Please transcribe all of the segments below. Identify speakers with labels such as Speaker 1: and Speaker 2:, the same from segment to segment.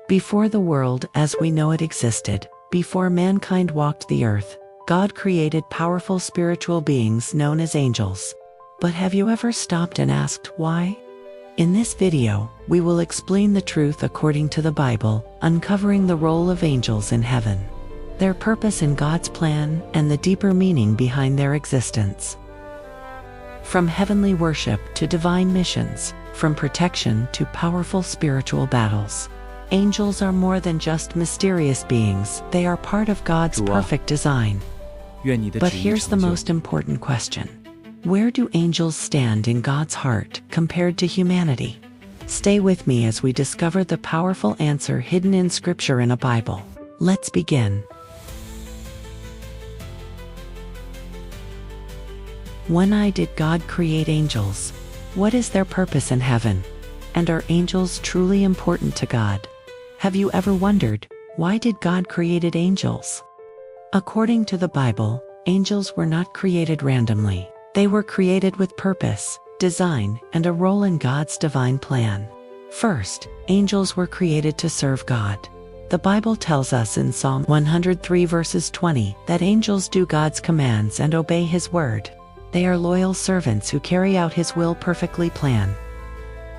Speaker 1: Before the world as we know it existed, before mankind walked the earth, God created powerful spiritual beings known as angels. But have you ever stopped and asked why? In this video, we will explain the truth according to the Bible, uncovering the role of angels in heaven, their purpose in God's plan, and the deeper meaning behind their existence. From heavenly worship to divine missions, from protection to powerful spiritual battles, angels are more than just mysterious beings, they are part of God's perfect design. But here's the most important question. Where do angels stand in God's heart compared to humanity? Stay with me as we discover the powerful answer hidden in Scripture and a Bible. Let's begin. Why did God create angels? What is their purpose in heaven? And are angels truly important to God? Have you ever wondered, why did God create angels? According to the Bible, angels were not created randomly. They were created with purpose, design, and a role in God's divine plan. First, angels were created to serve God. The Bible tells us in Psalm 103 verses 20 that angels do God's commands and obey His word. They are loyal servants who carry out His will perfectly plan.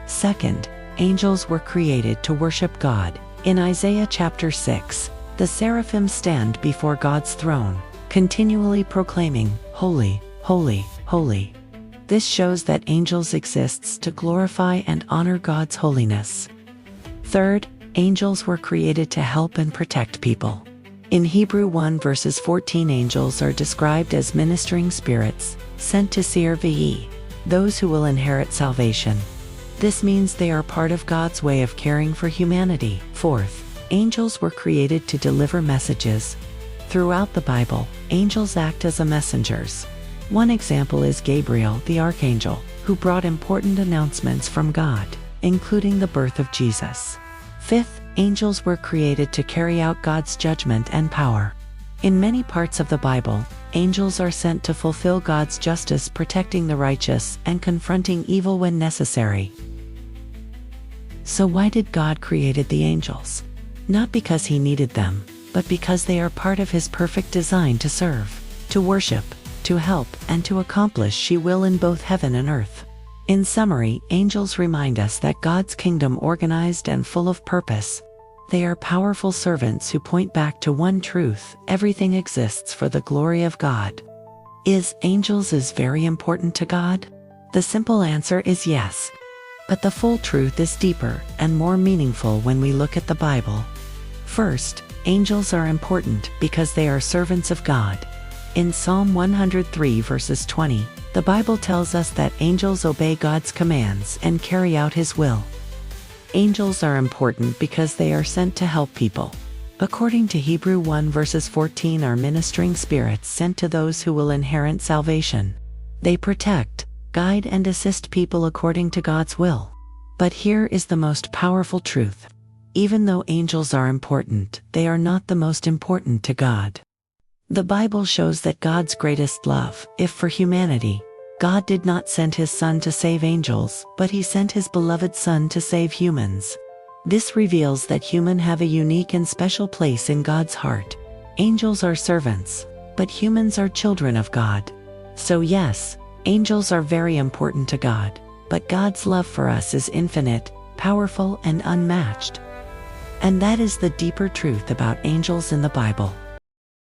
Speaker 1: Second, angels were created to worship God. In Isaiah chapter 6, the seraphim stand before God's throne, continually proclaiming, "Holy, holy, holy." This shows that angels exists to glorify and honor God's holiness. Third, angels were created to help and protect people. In Hebrew 1 verses 14, angels are described as ministering spirits, sent to serve those who will inherit salvation. This means they are part of God's way of caring for humanity. Fourth, angels were created to deliver messages. Throughout the Bible, angels act as messengers. One example is Gabriel, the archangel, who brought important announcements from God, including the birth of Jesus. Fifth, angels were created to carry out God's judgment and power. In many parts of the Bible, angels are sent to fulfill God's justice, protecting the righteous and confronting evil when necessary. So why did God create the angels? Not because He needed them, but because they are part of His perfect design to serve, to worship, to help, and to accomplish His will in both heaven and earth. In summary, angels remind us that God's kingdom organized and full of purpose. They are powerful servants who point back to one truth: everything exists for the glory of God. Is angels very important to God? The simple answer is yes. But the full truth is deeper and more meaningful when we look at the Bible. First, angels are important because they are servants of God. In Psalm 103 verses 20, the Bible tells us that angels obey God's commands and carry out His will. Angels are important because they are sent to help people. According to Hebrew 1 verses 14, are ministering spirits sent to those who will inherit salvation. They protect, guide, and assist people according to God's will. But here is the most powerful truth. Even though angels are important, they are not the most important to God. The Bible shows that God's greatest love, if for humanity, God did not send His Son to save angels, but He sent His beloved Son to save humans. This reveals that humans have a unique and special place in God's heart. Angels are servants, but humans are children of God. So yes, angels are very important to God, but God's love for us is infinite, powerful, and unmatched. And that is the deeper truth about angels in the Bible.